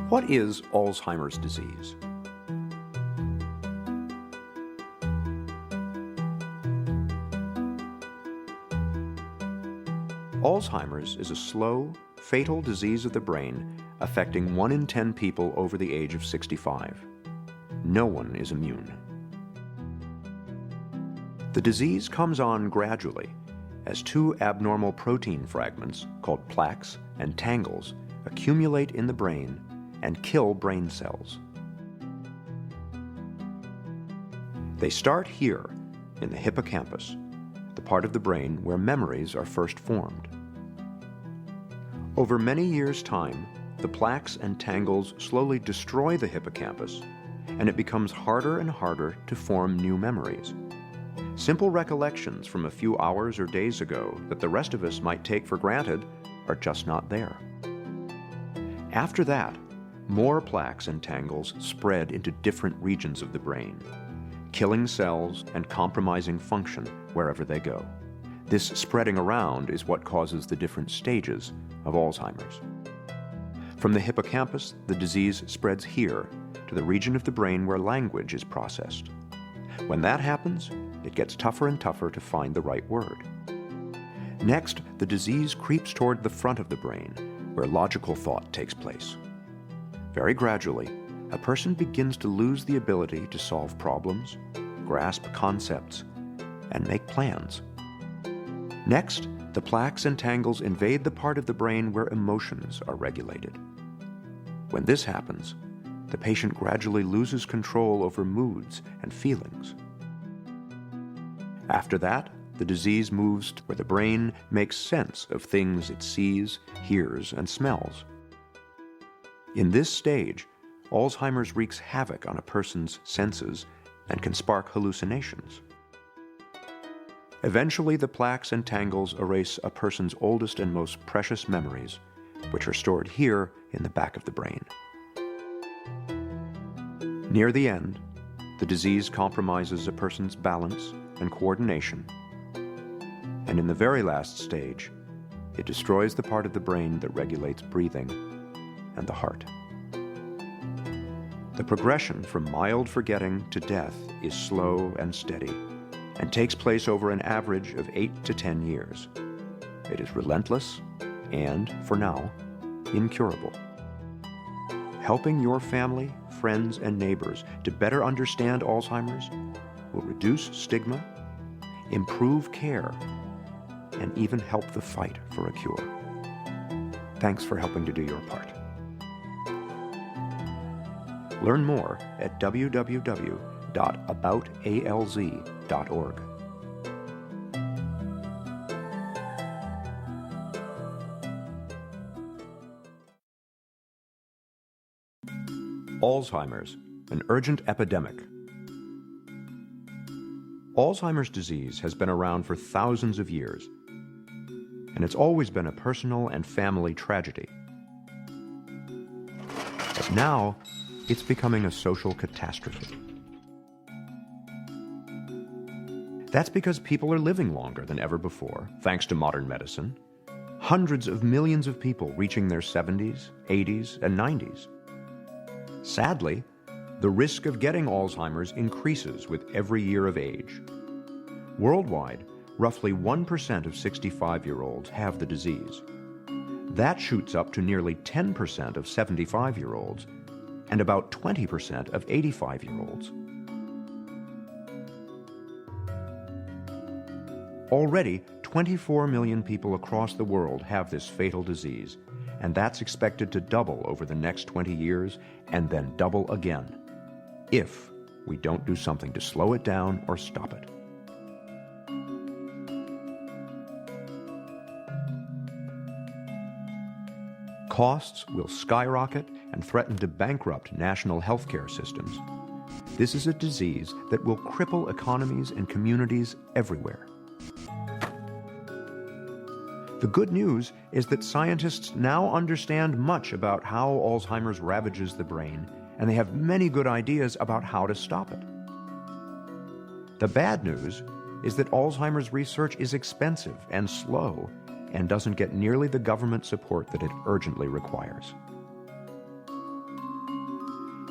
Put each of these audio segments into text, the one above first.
What is Alzheimer's disease? Alzheimer's is a slow, fatal disease of the brain affecting 1 in 10 people over the age of 65. No one is immune. The disease comes on gradually as 2 abnormal protein fragments called plaques and tangles accumulate in the brain and kill brain cells. They start here in the hippocampus, the part of the brain where memories are first formed. Over many years' time, the plaques and tangles slowly destroy the hippocampus, and it becomes harder and harder to form new memories. Simple recollections from a few hours or days ago that the rest of us might take for granted are just not there. After that, more plaques and tangles spread into different regions of the brain, killing cells and compromising function wherever they go. This spreading around is what causes the different stages of Alzheimer's. From the hippocampus, the disease spreads here to the region of the brain where language is processed. When that happens, it gets tougher and tougher to find the right word. Next, the disease creeps toward the front of the brain, where logical thought takes place. Very gradually, a person begins to lose the ability to solve problems, grasp concepts, and make plans. Next, the plaques and tangles invade the part of the brain where emotions are regulated. When this happens, the patient gradually loses control over moods and feelings. After that, the disease moves to where the brain makes sense of things it sees, hears, and smells. In this stage, Alzheimer's wreaks havoc on a person's senses and can spark hallucinations. Eventually, the plaques and tangles erase a person's oldest and most precious memories, which are stored here in the back of the brain. Near the end, the disease compromises a person's balance and coordination. And in the very last stage, it destroys the part of the brain that regulates breathing and the heart. The progression from mild forgetting to death is slow and steady and takes place over an average of 8 to 10 years. It is relentless and, for now, incurable. Helping your family, friends, and neighbors to better understand Alzheimer's will reduce stigma, improve care, and even help the fight for a cure. Thanks for helping to do your part. Learn more at www.aboutalz.org. Alzheimer's, an urgent epidemic. Alzheimer's disease has been around for thousands of years, and it's always been a personal and family tragedy. But now, it's becoming a social catastrophe. That's because people are living longer than ever before, thanks to modern medicine. Hundreds of millions of people reaching their 70s, 80s, and 90s. Sadly, the risk of getting Alzheimer's increases with every year of age. Worldwide, roughly 1% of 65-year-olds have the disease. That shoots up to nearly 10% of 75-year-olds and about 20% of 85-year-olds. Already, 24 million people across the world have this fatal disease, and that's expected to double over the next 20 years and then double again, if we don't do something to slow it down or stop it. Costs will skyrocket and threaten to bankrupt national healthcare systems. This is a disease that will cripple economies and communities everywhere. The good news is that scientists now understand much about how Alzheimer's ravages the brain, and they have many good ideas about how to stop it. The bad news is that Alzheimer's research is expensive and slow and doesn't get nearly the government support that it urgently requires.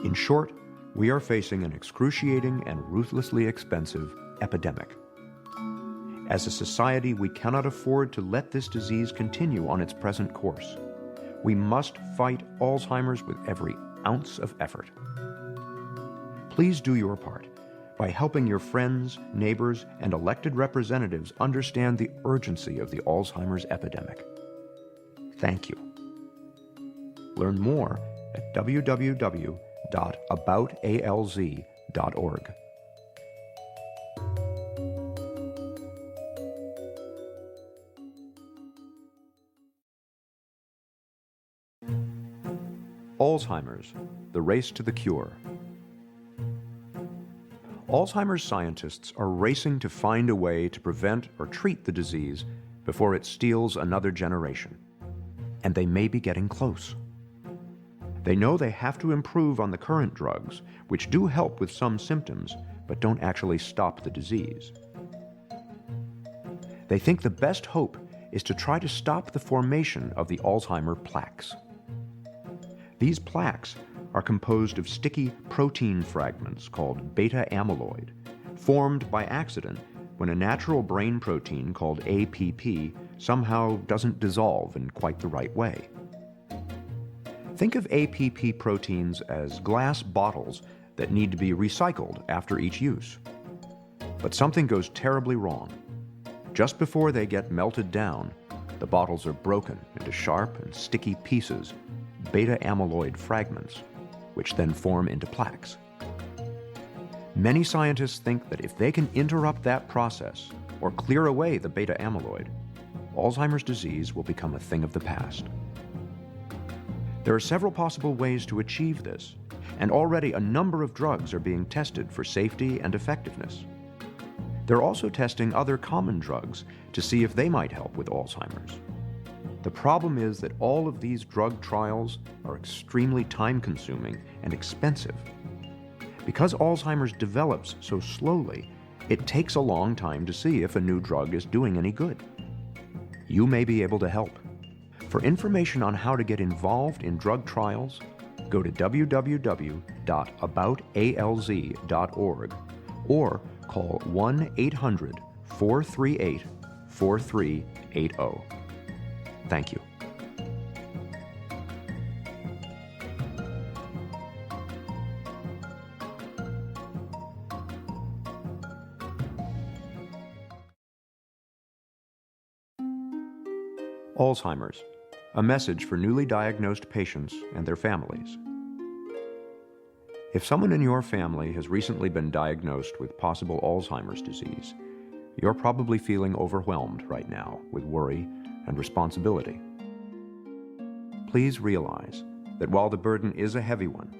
In short, we are facing an excruciating and ruthlessly expensive epidemic. As a society, we cannot afford to let this disease continue on its present course. We must fight Alzheimer's with every ounce of effort. Please do your part by helping your friends, neighbors, and elected representatives understand the urgency of the Alzheimer's epidemic. Thank you. Learn more at www.aboutalz.org. Alzheimer's, the race to the cure. Alzheimer's scientists are racing to find a way to prevent or treat the disease before it steals another generation. And they may be getting close. They know they have to improve on the current drugs, which do help with some symptoms, but don't actually stop the disease. They think the best hope is to try to stop the formation of the Alzheimer plaques. These plaques are composed of sticky protein fragments called beta amyloid, formed by accident when a natural brain protein called APP somehow doesn't dissolve in quite the right way. Think of APP proteins as glass bottles that need to be recycled after each use. But something goes terribly wrong. Just before they get melted down, the bottles are broken into sharp and sticky pieces, beta amyloid fragments, which then form into plaques. Many scientists think that if they can interrupt that process or clear away the beta amyloid, Alzheimer's disease will become a thing of the past. There are several possible ways to achieve this, and already a number of drugs are being tested for safety and effectiveness. They're also testing other common drugs to see if they might help with Alzheimer's. The problem is that all of these drug trials are extremely time-consuming and expensive. Because Alzheimer's develops so slowly, it takes a long time to see if a new drug is doing any good. You may be able to help. For information on how to get involved in drug trials, go to www.aboutalz.org or call 1-800-438-4380. Thank you. Alzheimer's, a message for newly diagnosed patients and their families. If someone in your family has recently been diagnosed with possible Alzheimer's disease, you're probably feeling overwhelmed right now with worry and responsibility. Please realize that while the burden is a heavy one,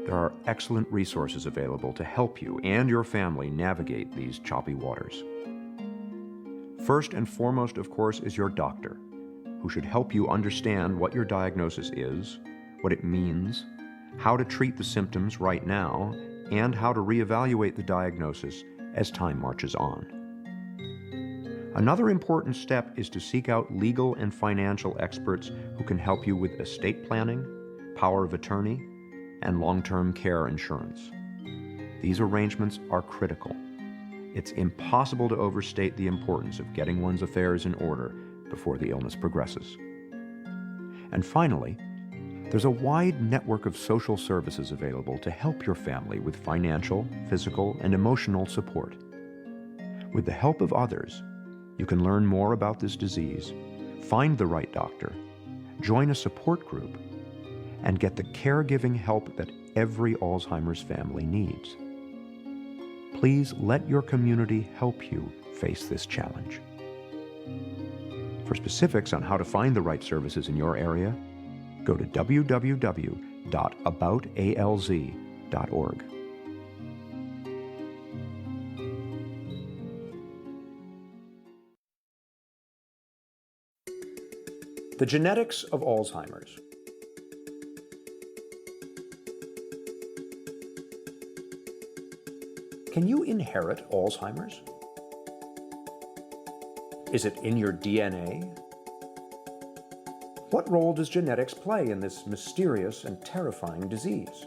there are excellent resources available to help you and your family navigate these choppy waters. First and foremost, of course, is your doctor, who should help you understand what your diagnosis is, what it means, how to treat the symptoms right now, and how to reevaluate the diagnosis as time marches on. Another important step is to seek out legal and financial experts who can help you with estate planning, power of attorney, and long-term care insurance. These arrangements are critical. It's impossible to overstate the importance of getting one's affairs in order before the illness progresses. And finally, there's a wide network of social services available to help your family with financial, physical, and emotional support. With the help of others, you can learn more about this disease, find the right doctor, join a support group, and get the caregiving help that every Alzheimer's family needs. Please let your community help you face this challenge. For specifics on how to find the right services in your area, go to www.aboutalz.org. The genetics of Alzheimer's. Can you inherit Alzheimer's? Is it in your DNA? What role does genetics play in this mysterious and terrifying disease?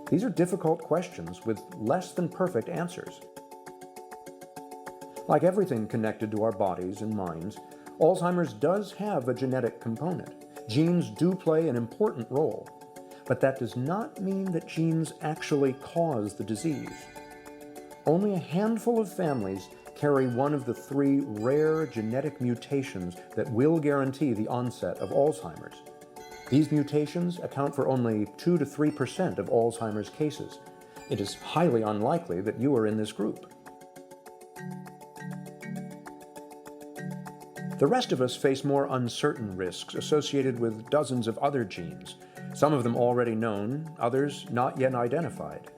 These are difficult questions with less than perfect answers. Like everything connected to our bodies and minds, Alzheimer's does have a genetic component. Genes do play an important role, but that does not mean that genes actually cause the disease. Only a handful of families carry one of the 3 rare genetic mutations that will guarantee the onset of Alzheimer's. These mutations account for only 2 to 3% of Alzheimer's cases. It is highly unlikely that you are in this group. The rest of us face more uncertain risks associated with dozens of other genes, some of them already known, others not yet identified.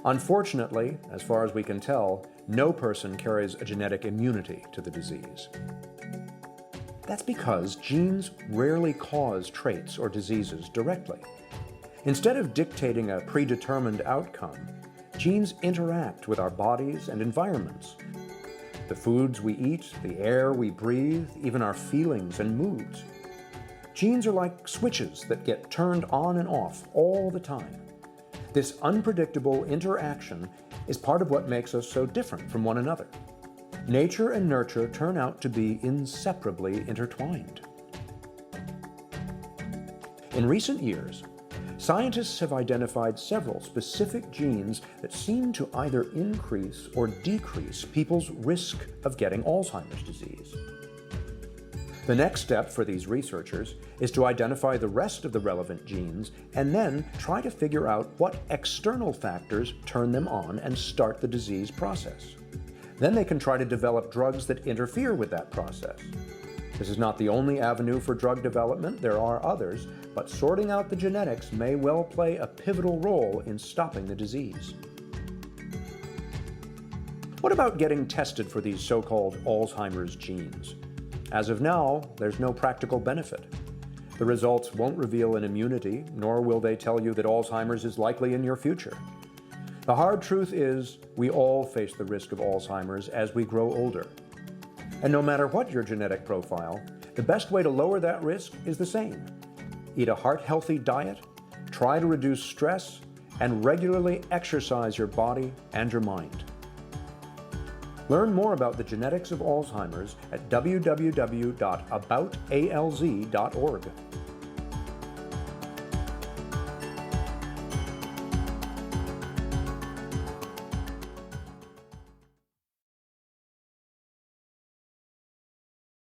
Unfortunately, as far as we can tell, no person carries a genetic immunity to the disease. That's because genes rarely cause traits or diseases directly. Instead of dictating a predetermined outcome, genes interact with our bodies and environments. The foods we eat, the air we breathe, even our feelings and moods. Genes are like switches that get turned on and off all the time. This unpredictable interaction is part of what makes us so different from one another. Nature and nurture turn out to be inseparably intertwined. In recent years, scientists have identified several specific genes that seem to either increase or decrease people's risk of getting Alzheimer's disease. The next step for these researchers is to identify the rest of the relevant genes and then try to figure out what external factors turn them on and start the disease process. Then they can try to develop drugs that interfere with that process. This is not the only avenue for drug development, there are others, but sorting out the genetics may well play a pivotal role in stopping the disease. What about getting tested for these so-called Alzheimer's genes? As of now, there's no practical benefit. The results won't reveal an immunity, nor will they tell you that Alzheimer's is likely in your future. The hard truth is, we all face the risk of Alzheimer's as we grow older. And no matter what your genetic profile, the best way to lower that risk is the same. Eat a heart-healthy diet, try to reduce stress, and regularly exercise your body and your mind. Learn more about the genetics of Alzheimer's at www.aboutalz.org.